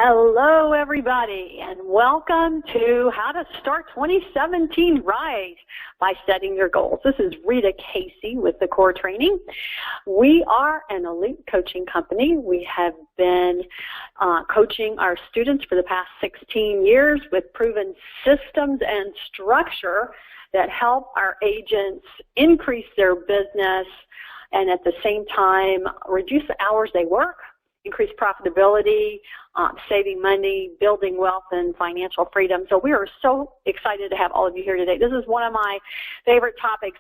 Hello, everybody, and welcome to How to Start 2017 Right by Setting Your Goals. This is Rita Casey with the Core Training. We are an elite coaching company. We have been coaching our students for the past 16 years with proven systems and structure that help our agents increase their business and at the same time reduce the hours they work, increase profitability, saving money, building wealth, and financial freedom. So we are so excited to have all of you here today. This is one of my favorite topics,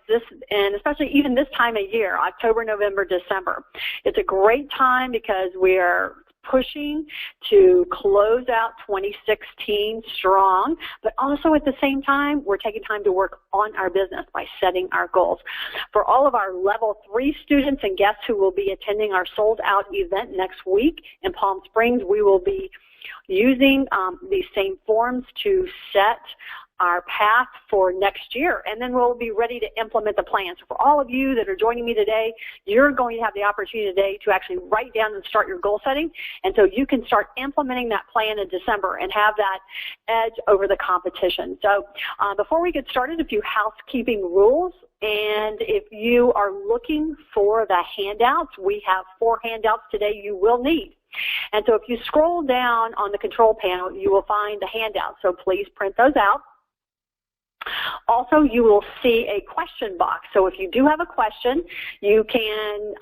and especially even this time of year, October, November, December. It's a great time because we are pushing to close out 2016 strong, but also at the same time, we're taking time to work on our business by setting our goals. For all of our level 3 students and guests who will be attending our sold out event next week in Palm Springs, we will be using these same forms to set our path for next year, and then we'll be ready to implement the plan. So for all of you that are joining me today, you're going to have the opportunity today to actually write down and start your goal setting, and so you can start implementing that plan in December and have that edge over the competition. So before we get started, a few housekeeping rules. And if you are looking for the handouts, we have 4 handouts today you will need. And so if you scroll down on the control panel, you will find the handouts. So please print those out. Also, you will see a question box. So if you do have a question, you can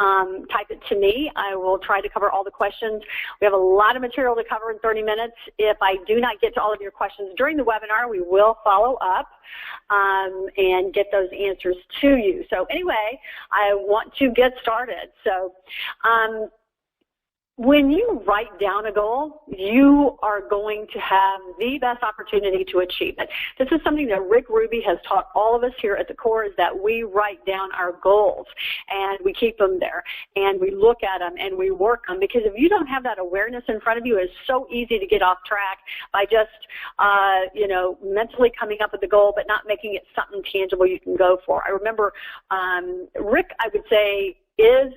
type it to me. I will try to cover all the questions. We have a lot of material to cover in 30 minutes. If I do not get to all of your questions during the webinar, we will follow up and get those answers to you. So anyway, I want to get started. So when you write down a goal, you are going to have the best opportunity to achieve it. This is something that Rick Ruby has taught all of us here at the Core, is that we write down our goals and we keep them there and we look at them and we work them, because if you don't have that awareness in front of you, it's so easy to get off track by just, mentally coming up with the goal but not making it something tangible you can go for. I remember Rick, I would say, is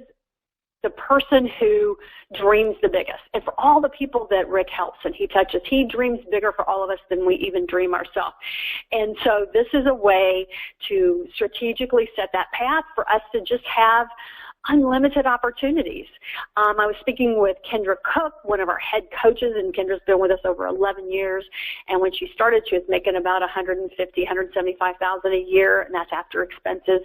the person who dreams the biggest. And for all the people that Rick helps and he touches, he dreams bigger for all of us than we even dream ourselves. And so this is a way to strategically set that path for us to just have unlimited opportunities. I was speaking with Kendra Cook, one of our head coaches, and Kendra's been with us over 11 years. And when she started, she was making about $150,000, $175,000 a year, and that's after expenses.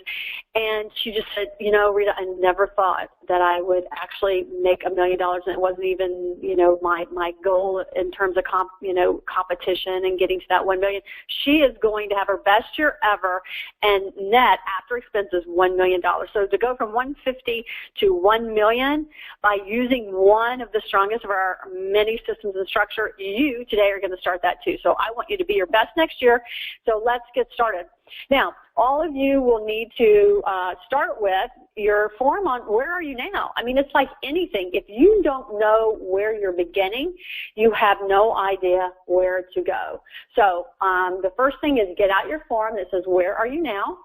And she just said, Rita, I never thought that I would actually make $1 million, and it wasn't even, my goal in terms of competition and getting to that $1 million. She is going to have her best year ever, and net after expenses $1 million. So to go from 150 to 1 million by using one of the strongest of our many systems and structure, you today are going to start that too. So I want you to be your best next year. So let's get started. Now, all of you will need to start with your form on where are you now. I mean, it's like anything. If you don't know where you're beginning, you have no idea where to go. So the first thing is get out your form that says where are you now.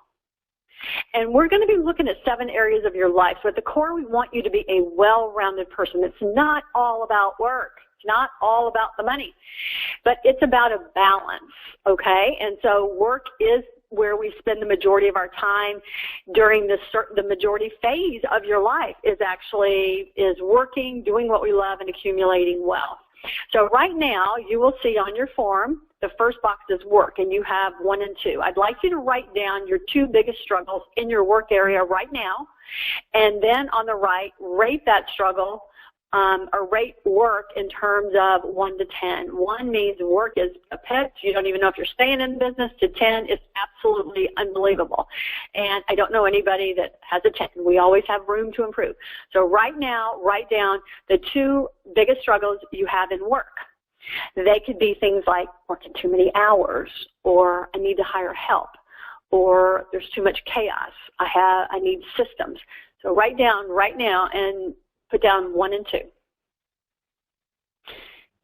And we're going to be looking at 7 areas of your life. So at the Core, we want you to be a well-rounded person. It's not all about work. It's not all about the money. But it's about a balance, okay? And so work is where we spend the majority of our time during the majority phase of your life is working, doing what we love, and accumulating wealth. So right now, you will see on your form, the first box is work, and you have 1 and 2. I'd like you to write down your 2 biggest struggles in your work area right now, and then on the right, rate that struggle or rate work in terms of 1 to 10. 1 means work is a pit. You don't even know if you're staying in business. To 10, it's absolutely unbelievable. And I don't know anybody that has a 10. We always have room to improve. So right now, write down the 2 biggest struggles you have in work. They could be things like working too many hours, or I need to hire help, or there's too much chaos. I need systems. So write down right now and put down 1 and 2.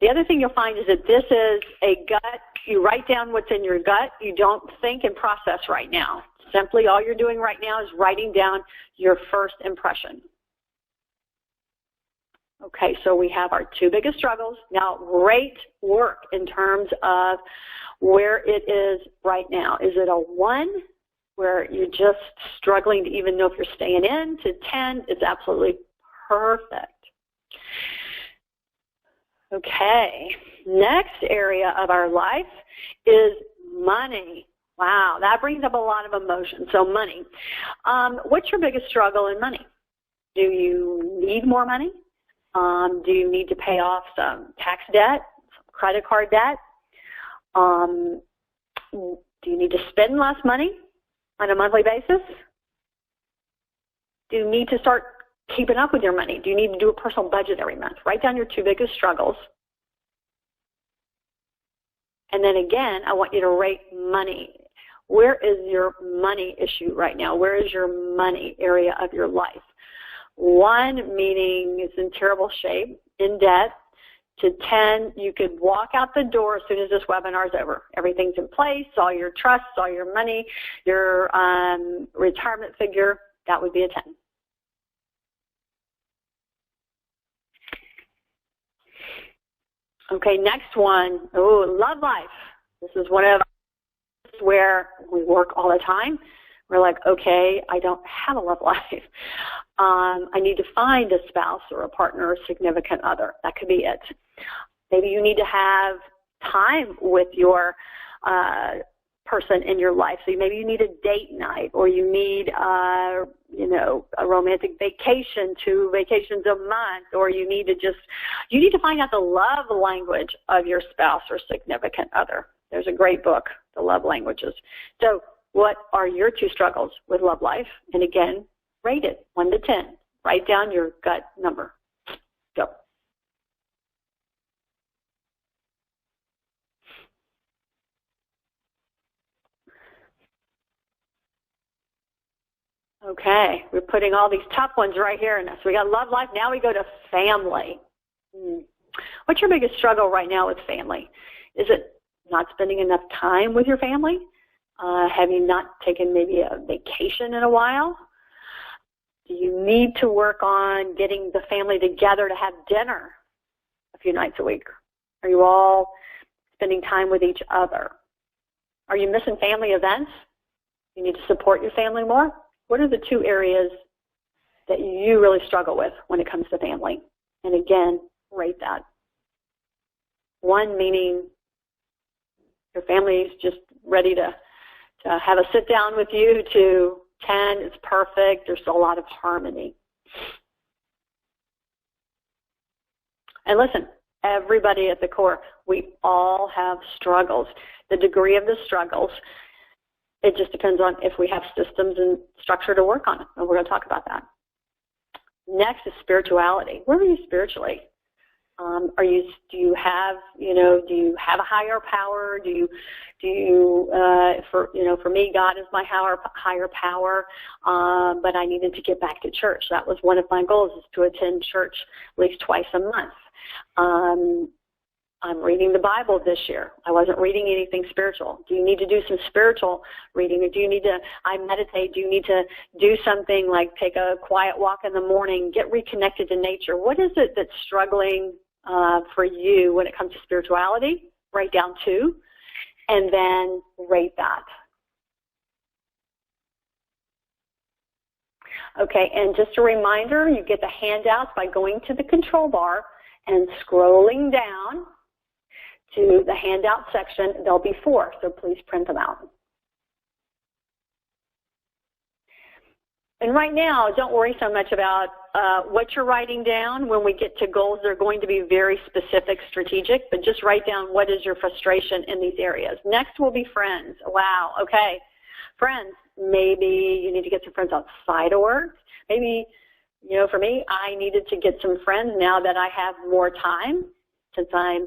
The other thing you'll find is that this is a gut. You write down what's in your gut. You don't think and process right now. Simply all you're doing right now is writing down your first impression. Okay, so we have our two biggest struggles. Now, rate work in terms of where it is right now. Is it a 1, where you're just struggling to even know if you're staying in, to 10? It's absolutely perfect. Okay, next area of our life is money. Wow, that brings up a lot of emotion. So money. What's your biggest struggle in money? Do you need more money? Do you need to pay off some tax debt, some credit card debt? Do you need to spend less money on a monthly basis? Do you need to start keeping up with your money? Do you need to do a personal budget every month? Write down your two biggest struggles. And then again, I want you to rate money. Where is your money issue right now? Where is your money area of your life? 1, meaning it's in terrible shape, in debt. To 10, you could walk out the door as soon as this webinar is over. Everything's in place, all your trusts, all your money, your retirement figure, that would be a 10. Okay, next one. Oh, love life. This is one of where we work all the time. We're like, okay, I don't have a love life. I need to find a spouse or a partner or significant other. That could be it. Maybe you need to have time with your person in your life. So maybe you need a date night, or you need, a romantic vacation, 2 vacations a month, or you need to find out the love language of your spouse or significant other. There's a great book, The Love Languages. So what are your 2 struggles with love life? And again, rate it 1 to 10. Write down your gut number. Go. Okay, we're putting all these tough ones right here in us. We got love life. Now we go to family. What's your biggest struggle right now with family? Is it not spending enough time with your family? Have you not taken maybe a vacation in a while? Do you need to work on getting the family together to have dinner a few nights a week? Are you all spending time with each other? Are you missing family events? You need to support your family more? What are the 2 areas that you really struggle with when it comes to family? And again, rate that. 1 meaning your family is just ready to have a sit down with you, to 10, it's perfect. There's a lot of harmony. And listen, everybody at the core, we all have struggles. The degree of the struggles, it just depends on if we have systems and structure to work on it. And we're going to talk about that. Next is spirituality. Where are you spiritually? Do you have a higher power? For me, God is my higher power, but I needed to get back to church. That was one of my goals, is to attend church at least twice a month. I'm reading the Bible this year. I wasn't reading anything spiritual. Do you need to do some spiritual reading? Or I meditate, do you need to do something like take a quiet walk in the morning, get reconnected to nature? What is it that's struggling for you when it comes to spirituality? Write down 2, and then rate that. Okay, and just a reminder, you get the handouts by going to the control bar and scrolling down to the handout section. There'll be 4, so please print them out. And right now, don't worry so much about what you're writing down. When we get to goals, they're going to be very specific, strategic, but just write down what is your frustration in these areas. Next will be friends. Wow, okay. Friends, maybe you need to get some friends outside of work. Maybe, for me, I needed to get some friends now that I have more time, since I'm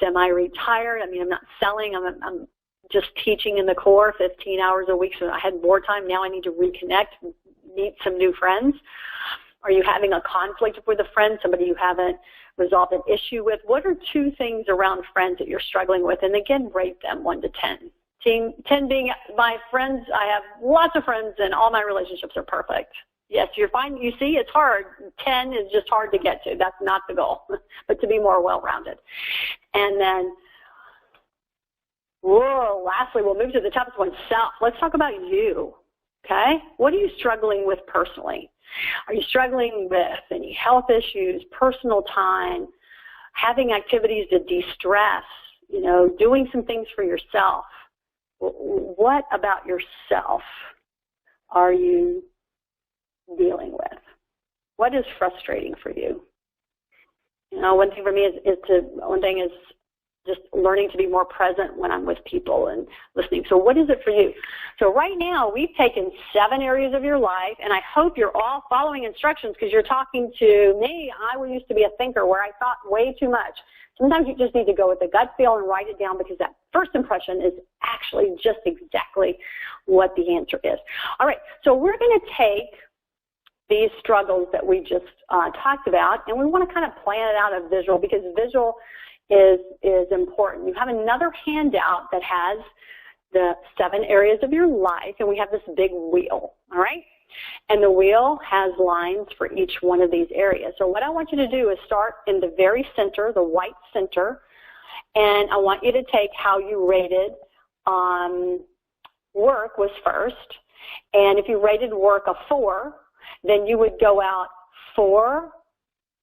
semi-retired. I mean, I'm not selling. I'm just teaching in the core 15 hours a week, so I had more time. Now I need to reconnect, meet some new friends. Are you having a conflict with a friend, somebody you haven't resolved an issue with? What are 2 things around friends that you're struggling with? And again, rate them 1 to 10. 10 being my friends. I have lots of friends, and all my relationships are perfect. Yes, you see, it's hard. 10 is just hard to get to. That's not the goal, but to be more well-rounded. And then, lastly, we'll move to the toughest one, self. Let's talk about you, okay? What are you struggling with personally? Are you struggling with any health issues, personal time, having activities to de-stress, doing some things for yourself? What about yourself are you dealing with? What is frustrating for you? One thing for me is just learning to be more present when I'm with people and listening. So what is it for you? So right now, we've taken 7 areas of your life, and I hope you're all following instructions because you're talking to me. I used to be a thinker where I thought way too much. Sometimes you just need to go with the gut feel and write it down because that first impression is actually just exactly what the answer is. All right, so we're going to take these struggles that we just talked about, and we want to kind of plan it out of visual because visual is important. You have another handout that has the 7 areas of your life, and we have this big wheel, all right? And the wheel has lines for each one of these areas. So what I want you to do is start in the very center, the white center, and I want you to take how you rated work was first, and if you rated work a 4, then you would go out 4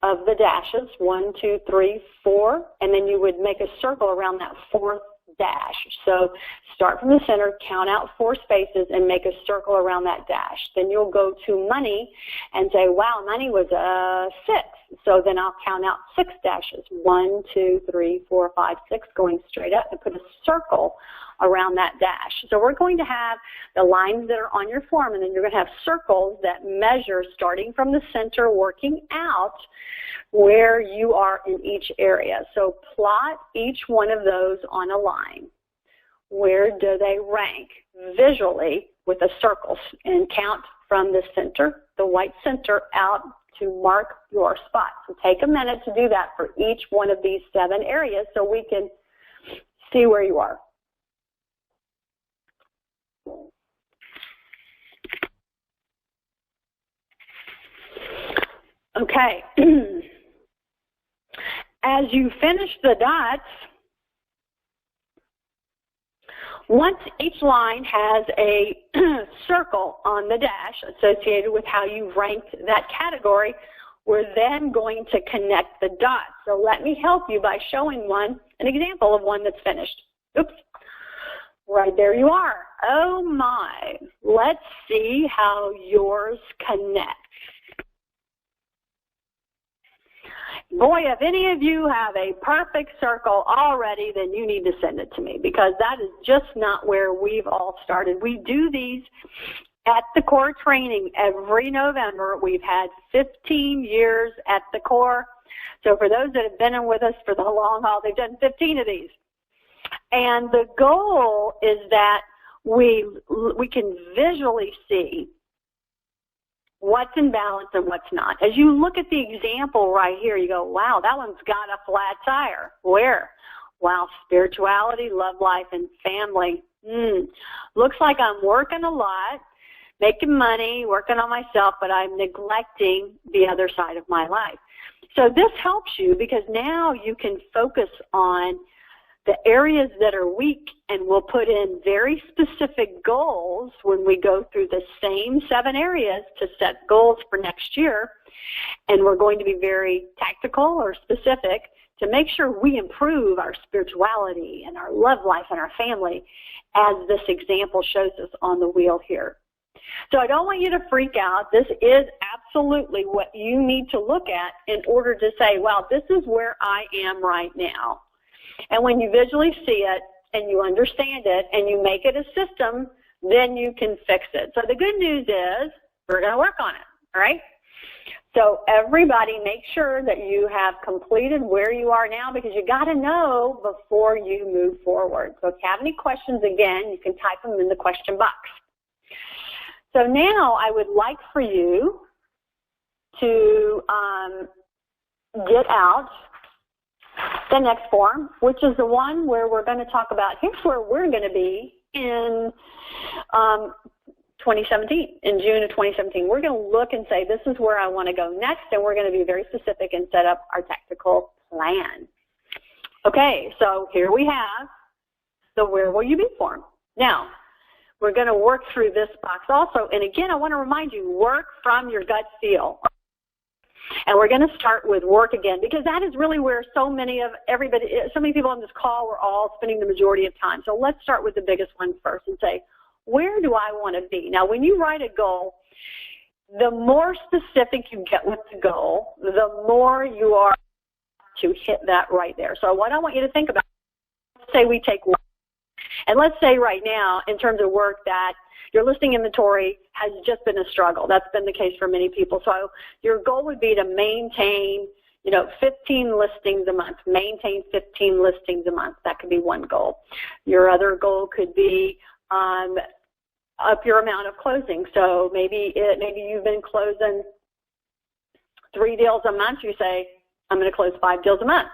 of the dashes, 1, 2, 3, 4, and then you would make a circle around that 4th dash. So start from the center, count out 4 spaces, and make a circle around that dash. Then you'll go to money and say, wow, money was a 6. So then I'll count out 6 dashes, 1, 2, 3, 4, 5, 6, going straight up and put a circle around that dash. So we're going to have the lines that are on your form, and then you're going to have circles that measure starting from the center, working out where you are in each area. So plot each one of those on a line. Where do they rank visually with the circles, and count from the center, the white center, out to mark your spot. So take a minute to do that for each one of these 7 areas so we can see where you are. Okay. As you finish the dots, once each line has a circle on the dash associated with how you ranked that category, we're then going to connect the dots. So let me help you by showing an example of one that's finished. Oops. Right there you are. Oh my. Let's see how yours connects. Boy, if any of you have a perfect circle already, then you need to send it to me because that is just not where we've all started. We do these at the core training every November. We've had 15 years at the core. So for those that have been with us for the long haul, they've done 15 of these. And the goal is that we can visually see what's in balance and what's not. As you look at the example right here, you go, wow, that one's got a flat tire. Where? Wow, spirituality, love life, and family. Looks like I'm working a lot, making money, working on myself, but I'm neglecting the other side of my life. So this helps you because now you can focus on the areas that are weak, and we'll put in very specific goals when we go through the same 7 areas to set goals for next year. And we're going to be very tactical or specific to make sure we improve our spirituality and our love life and our family, as this example shows us on the wheel here. So I don't want you to freak out. This is absolutely what you need to look at in order to say, well, this is where I am right now. And when you visually see it and you understand it and you make it a system, then you can fix it. So the good news is we're going to work on it, all right? So everybody make sure that you have completed where you are now because you got to know before you move forward. So if you have any questions, again, you can type them in the question box. So now I would like for you to get out the next form, which is the one where we're going to talk about, here's where we're going to be in 2017, in June of 2017. We're going to look and say, this is where I want to go next, and we're going to be very specific and set up our tactical plan. Okay, so here we have the where will you be form. Now, we're going to work through this box also, and again, I want to remind you, work from your gut feel. And we're going to start with work again, because that is really where so many people on this call, we're all spending the majority of time. So let's start with the biggest one first and say, where do I want to be? Now, when you write a goal, the more specific you get with the goal, the more you are to hit that right there. So what I want you to think about, let's say we take work. And let's say right now, in terms of work, that your listing inventory has just been a struggle. That's been the case for many people. So your goal would be to maintain, 15 listings a month. Maintain 15 listings a month. That could be one goal. Your other goal could be up your amount of closing. So maybe you've been closing 3 deals a month. You say, I'm going to close 5 deals a month.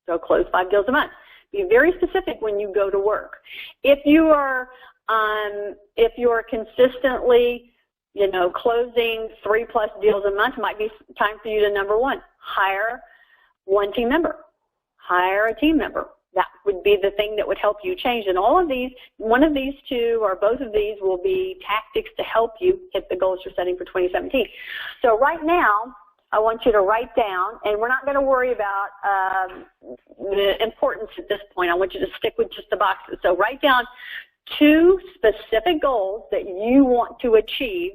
So close 5 deals a month. Be very specific when you go to work. If you are consistently, closing 3+ deals a month, it might be time for you to, number one, hire one team member. Hire a team member. That would be the thing that would help you change. And all of these, one of these two or both of these will be tactics to help you hit the goals you're setting for 2017. So right now, I want you to write down, and we're not going to worry about the importance at this point. I want you to stick with just the boxes. So write down 2 specific goals that you want to achieve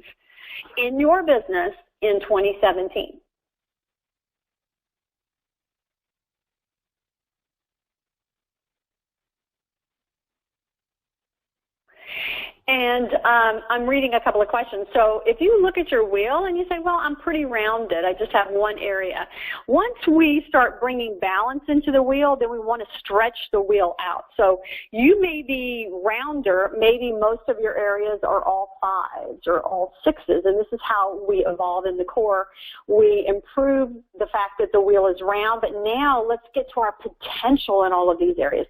in your business in 2017. And I'm reading a couple of questions. So if you look at your wheel and you say, well, I'm pretty rounded, I just have one area. Once we start bringing balance into the wheel, then we want to stretch the wheel out. So you may be rounder, maybe most of your areas are all 5s or all 6s, and this is how we evolve in the core. We improve the fact that the wheel is round, but now let's get to our potential in all of these areas.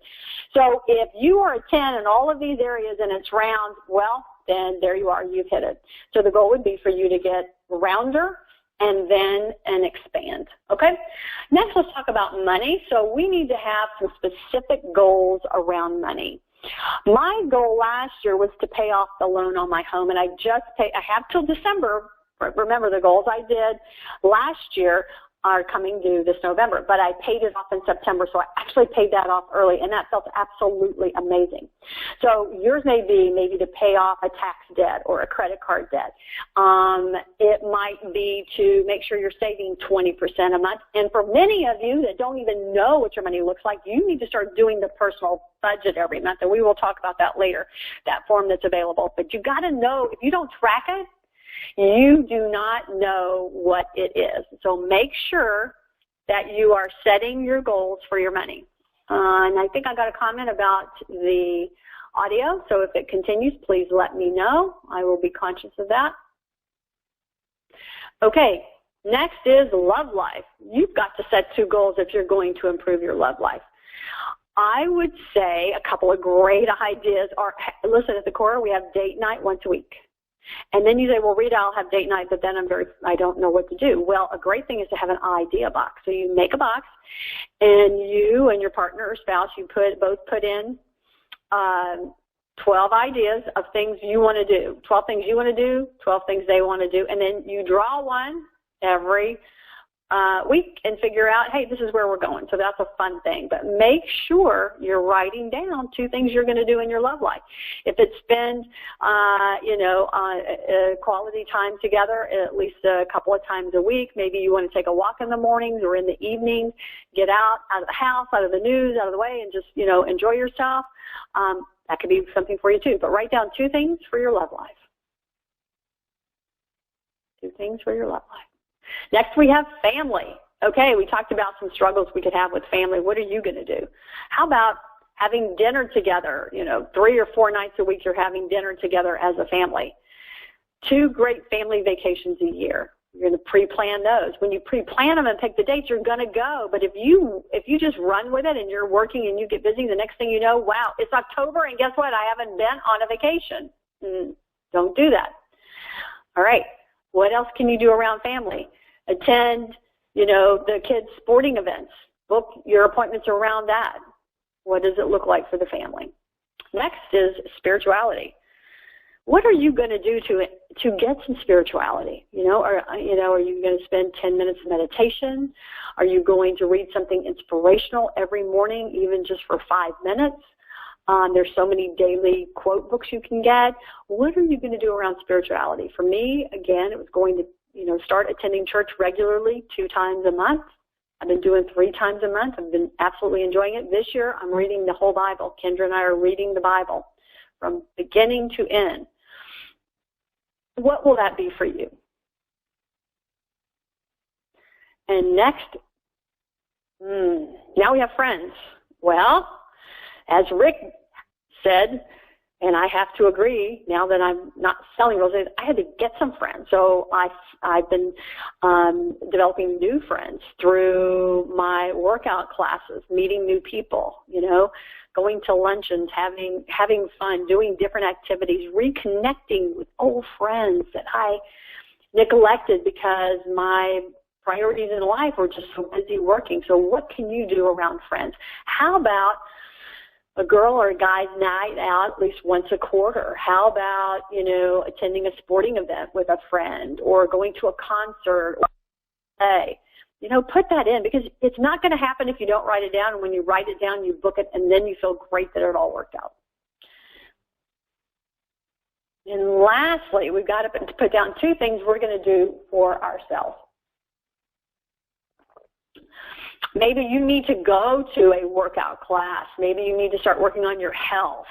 So if you are a 10 in all of these areas and it's round, well, then there you are, you've hit it. So the goal would be for you to get rounder and then expand, okay? Next, let's talk about money. So we need to have some specific goals around money. My goal last year was to pay off the loan on my home, and I have till December. Remember, the goals I did last year are coming due this November, but I paid it off in September, so I actually paid that off early, and that felt absolutely amazing. So yours may be maybe to pay off a tax debt or a credit card debt. It might be to make sure you're saving 20% a month, and for many of you that don't even know what your money looks like, you need to start doing the personal budget every month, and we will talk about that later, that form that's available. But you got to know, if you don't track it, you do not know what it is. So make sure that you are setting your goals for your money. And I think I got a comment about the audio, so if it continues, please let me know. I will be conscious of that. Okay, next is love life. You've got to set 2 goals if you're going to improve your love life. I would say a couple of great ideas are, listen, at the core, we have date night once a week. And then you say, well, Rita, I'll have date night, but then I don't know what to do. Well, a great thing is to have an idea box. So you make a box, and you and your partner or spouse, you both put in 12 ideas of things you want to do. 12 things you want to do, 12 things they want to do, and then you draw one every week and figure out, hey, this is where we're going. So that's a fun thing. But make sure you're writing down 2 things you're going to do in your love life. If it's spend, quality time together at least a couple of times a week. Maybe you want to take a walk in the mornings or in the evenings, get out of the house, out of the news, out of the way, and just, enjoy yourself. That could be something for you too. But write down 2 things for your love life. 2 things for your love life. Next, we have family. Okay, we talked about some struggles we could have with family. What are you going to do? How about having dinner together? 3 or 4 nights a week you're having dinner together as a family. 2 great family vacations a year. You're going to pre-plan those. When you pre-plan them and pick the dates, you're going to go. But if you just run with it and you're working and you get busy, the next thing you know, wow, it's October, and guess what? I haven't been on a vacation. Don't do that. All right. What else can you do around family? Attend, the kids' sporting events. Book your appointments around that. What does it look like for the family? Next is spirituality. What are you going to do to get some spirituality? Are you going to spend 10 minutes of meditation? Are you going to read something inspirational every morning, even just for 5 minutes? There's so many daily quote books you can get. What are you going to do around spirituality? For me, again, it was going to, start attending church regularly 2 times a month. I've been doing 3 times a month. I've been absolutely enjoying it. This year, I'm reading the whole Bible. Kendra and I are reading the Bible from beginning to end. What will that be for you? And next, now we have friends. Well, as Rick said, and I have to agree, now that I'm not selling real estate, I had to get some friends. So I've been developing new friends through my workout classes, meeting new people, going to luncheons, having fun, doing different activities, reconnecting with old friends that I neglected because my priorities in life were just so busy working. So what can you do around friends? How about a girl or a guy's night out at least once a quarter? How about, attending a sporting event with a friend or going to a concert or play? Put that in, because it's not going to happen if you don't write it down. And when you write it down, you book it, and then you feel great that it all worked out. And lastly, we've got to put down 2 things we're going to do for ourselves. Maybe you need to go to a workout class. Maybe you need to start working on your health,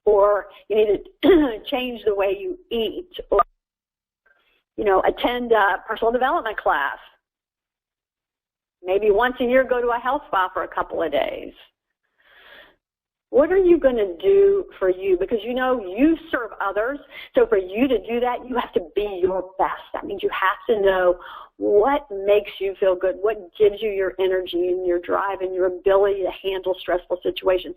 or you need to change the way you eat, or, attend a personal development class. Maybe once a year go to a health spa for a couple of days. What are you going to do for you? Because you serve others, so for you to do that, you have to be your best. That means you have to know what makes you feel good, what gives you your energy and your drive and your ability to handle stressful situations.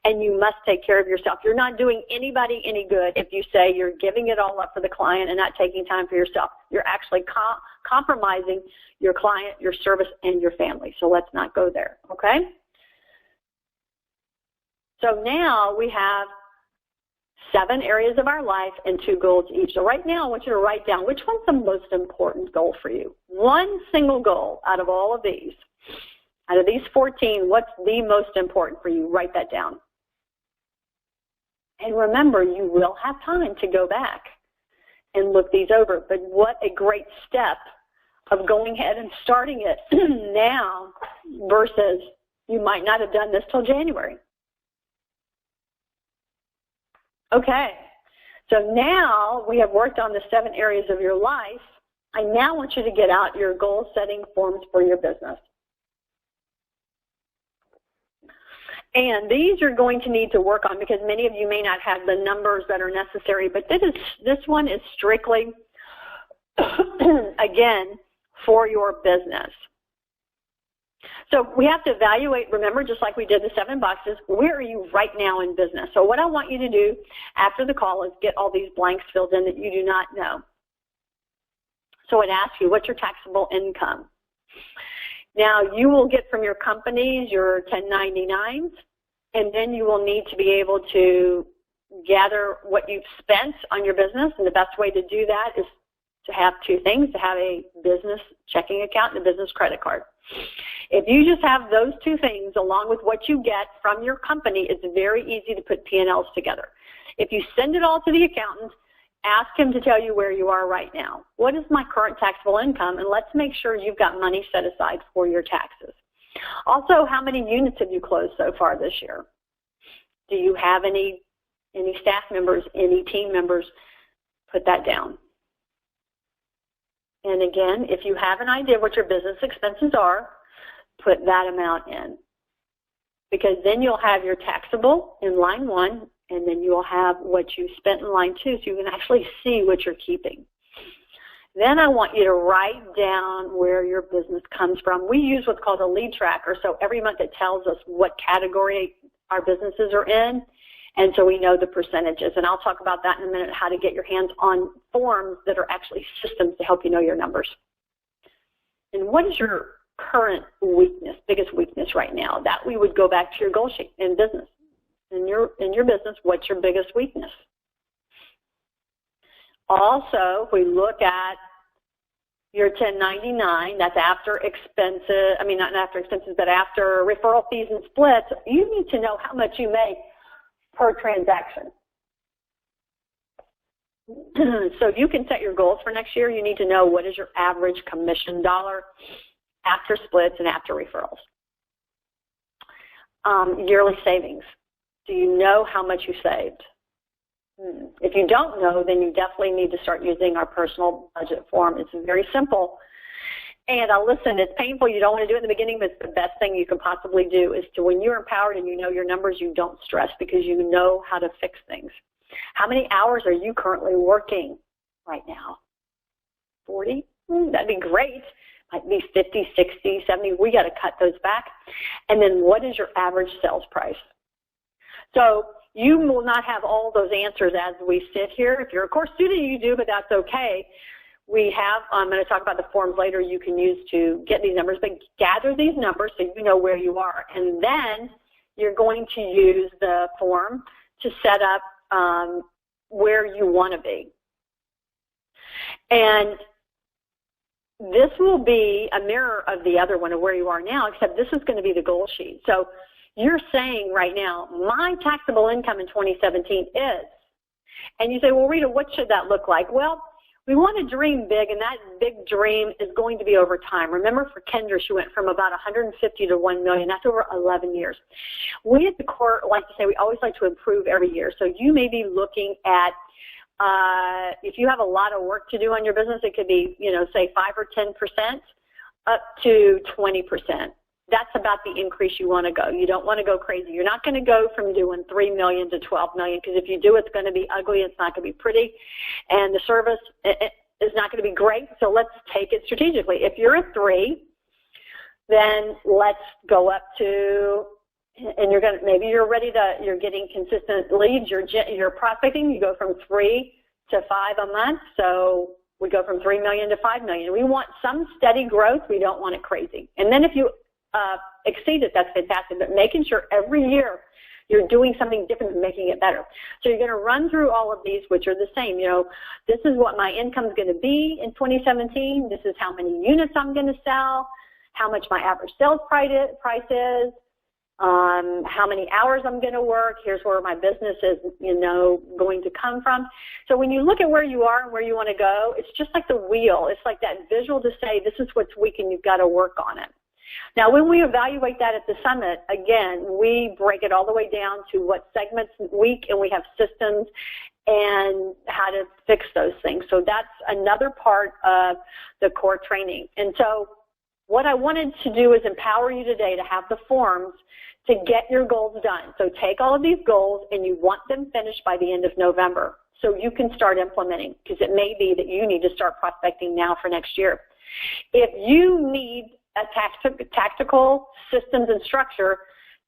And you must take care of yourself. You're not doing anybody any good if you say you're giving it all up for the client and not taking time for yourself. You're actually compromising your client, your service, and your family. So let's not go there, okay? So now we have 7 areas of our life and 2 goals each. So right now I want you to write down which one's the most important goal for you. One single goal out of all of these. Out of these 14, what's the most important for you? Write that down. And remember, you will have time to go back and look these over. But what a great step of going ahead and starting it now versus you might not have done this till January. Okay, so now we have worked on the 7 areas of your life. I now want you to get out your goal-setting forms for your business. And these you're going to need to work on because many of you may not have the numbers that are necessary, but this one is strictly, again, for your business. So we have to evaluate, remember, just like we did the 7 boxes, where are you right now in business? So what I want you to do after the call is get all these blanks filled in that you do not know. So it asks you, what's your taxable income? Now, you will get from your companies your 1099s, and then you will need to be able to gather what you've spent on your business, and the best way to do that is to have 2 things, to have a business checking account and a business credit card. If you just have those 2 things along with what you get from your company, it's very easy to put P&Ls together. If you send it all to the accountant, ask him to tell you where you are right now. What is my current taxable income? And let's make sure you've got money set aside for your taxes. Also, how many units have you closed so far this year? Do you have any staff members, any team members? Put that down. And again, if you have an idea what your business expenses are, put that amount in. Because then you'll have your taxable in line 1, and then you'll have what you spent in line 2, so you can actually see what you're keeping. Then I want you to write down where your business comes from. We use what's called a lead tracker, so every month it tells us what category our businesses are in, And so we know the percentages. And I'll talk about that in a minute, how to get your hands on forms that are actually systems to help you know your numbers. And what is your current weakness, biggest weakness right now? That we would go back to your goal sheet in business. In your business, what's your biggest weakness? Also, if we look at your 1099, that's after expenses, I mean, not after expenses, but after referral fees and splits, you need to know how much you make per transaction. So if you can set your goals for next year, you need to know what is your average commission dollar after splits and after referrals. Yearly savings. Do you know how much you saved? If you don't know, then you definitely need to start using our personal budget form. It's very simple. And listen, it's painful. You don't want to do it in the beginning, but it's the best thing you can possibly do is to, when you're empowered and you know your numbers, you don't stress because you know how to fix things. How many hours are you currently working right now? 40? That'd be great. Might be 50, 60, 70. We got to cut those back. And then what is your average sales price? So you will not have all those answers as we sit here. If you're a course student, you do, but that's okay. We have, I'm going to talk about the forms later you can use to get these numbers, but gather these numbers so you know where you are. And then you're going to use the form to set up where you want to be. And this will be a mirror of the other one of where you are now, except this is going to be the goal sheet. So you're saying right now, my taxable income in 2017 is, and you say, well, Rita, what should that look like? Well, we want to dream big, and that big dream is going to be over time. Remember, for Kendra, she went from about 150 to 1 million. That's over 11 years. We at the Core like to say we always like to improve every year. So you may be looking at, if you have a lot of work to do on your business, it could be, say 5 or 10% up to 20%. That's about the increase you want to go. You don't want to go crazy. You're not going to go from doing 3 million to 12 million because if you do, it's going to be ugly. It's not going to be pretty. And the service is not going to be great. So let's take it strategically. If you're a 3, then let's go up to, and you're going to, maybe you're ready to, you're getting consistent leads. You're prospecting. You go from 3 to 5 a month. So we go from 3 million to 5 million. We want some steady growth. We don't want it crazy. And then if you exceed it, that's fantastic, but making sure every year you're doing something different and making it better. So you're going to run through all of these, which are the same. This is what my income is going to be in 2017. This is how many units I'm going to sell, how much my average sales price is, how many hours I'm going to work. Here's where my business is, going to come from. So when you look at where you are and where you want to go, it's just like the wheel. It's like that visual to say, this is what's weak and you've got to work on it. Now, when we evaluate that at the summit, again, we break it all the way down to what segments weak, and we have systems and how to fix those things. So that's another part of the core training. And so what I wanted to do is empower you today to have the forms to get your goals done. So take all of these goals, and you want them finished by the end of November so you can start implementing, because it may be that you need to start prospecting now for next year. If you need a tactical systems and structure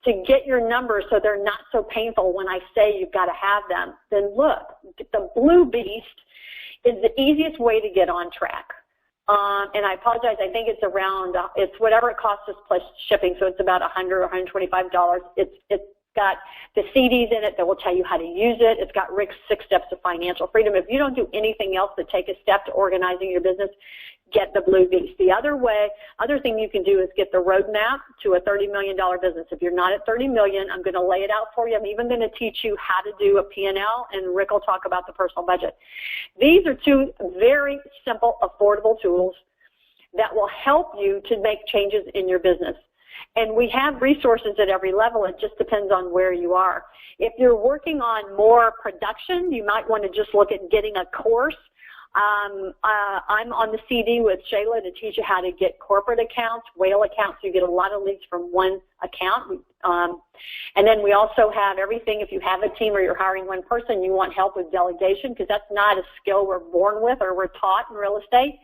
to get your numbers so they're not so painful when I say you've got to have them, then look, the Blue Beast is the easiest way to get on track. And I apologize, I think it's around, it's whatever it costs us plus shipping, so it's about $100 or $125. It's got the CDs in it that will tell you how to use it. It's got Rick's 6 steps to financial freedom. If you don't do anything else but take a step to organizing your business, get the Blue Beast. The other thing you can do is get the roadmap to a $30 million business. If you're not at $30 million, I'm going to lay it out for you. I'm even going to teach you how to do a P&L, and Rick will talk about the personal budget. These are 2 very simple, affordable tools that will help you to make changes in your business. And we have resources at every level. It just depends on where you are. If you're working on more production, you might want to just look at getting a course. I'm on the CD with Shayla to teach you how to get corporate accounts, whale accounts. You get a lot of leads from one account. And then we also have everything. If you have a team or you're hiring one person, you want help with delegation, because that's not a skill we're born with or we're taught in real estate.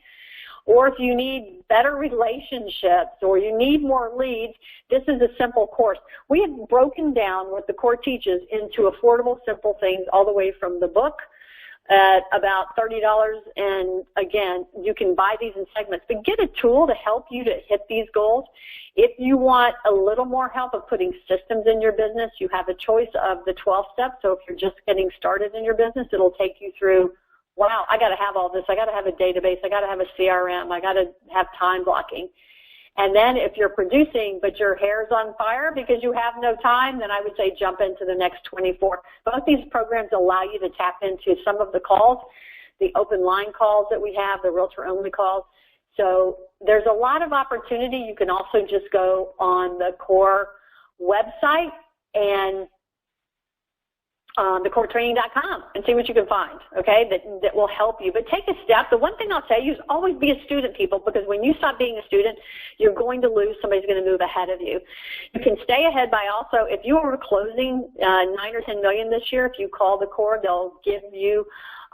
or if you need better relationships or you need more leads, this is a simple course. We have broken down what the core teaches into affordable, simple things all the way from the book at about $30, and again, you can buy these in segments, but get a tool to help you to hit these goals. If you want a little more help of putting systems in your business, you have a choice of the 12 steps. So if you're just getting started in your business, it'll take you through, wow, I got to have all this. I got to have a database. I got to have a CRM. I got to have time blocking. And then if you're producing but your hair's on fire because you have no time, then I would say jump into the next 24. Both these programs allow you to tap into some of the calls, the open line calls that we have, the realtor-only calls. So there's a lot of opportunity. You can also just go on the CORE website and thecoretraining.com and see what you can find, okay, that will help you. But take a step. The one thing I'll tell you is always be a student, people, because when you stop being a student, you're going to lose. Somebody's going to move ahead of you. You can stay ahead by also, if you are closing 9 or 10 million this year, if you call the CORE, they'll give you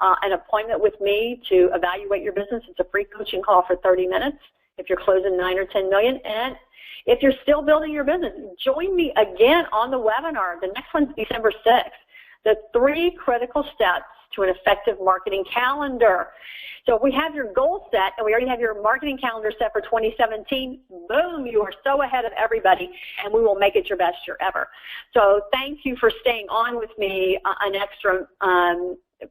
an appointment with me to evaluate your business. It's a free coaching call for 30 minutes if you're closing 9 or 10 million. And if you're still building your business, join me again on the webinar. The next one's December 6th. The 3 critical steps to an effective marketing calendar. So if we have your goal set and we already have your marketing calendar set for 2017, boom, you are so ahead of everybody, and we will make it your best year ever. So thank you for staying on with me an extra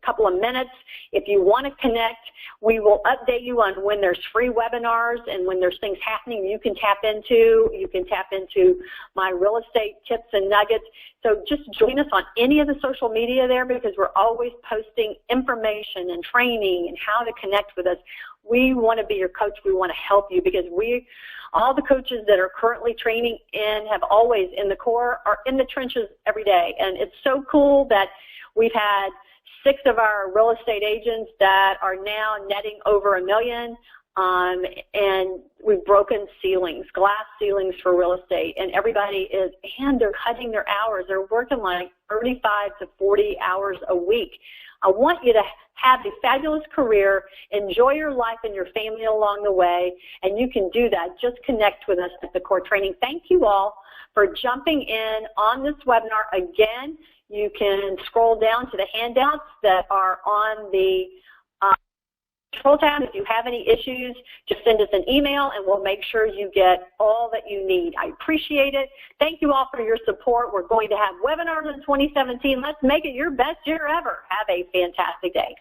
couple of minutes. If you want to connect, we will update you on when there's free webinars and when there's things happening you can tap into. You can tap into my real estate tips and nuggets. So just join us on any of the social media there, because we're always posting information and training and how to connect with us. We want to be your coach. We want to help you, because all the coaches that are currently training and have always in the CORE are in the trenches every day. And it's so cool that we've had 6 of our real estate agents that are now netting over $1 million, and we've broken ceilings, glass ceilings for real estate, and they're cutting their hours. They're working like 35 to 40 hours a week. I want you to have a fabulous career, enjoy your life and your family along the way, and you can do that. Just connect with us at the CORE Training. Thank you all for jumping in on this webinar. Again, you can scroll down to the handouts that are on the control tab. If you have any issues, just send us an email and we'll make sure you get all that you need. I appreciate it. Thank you all for your support. We're going to have webinars in 2017. Let's make it your best year ever. Have a fantastic day.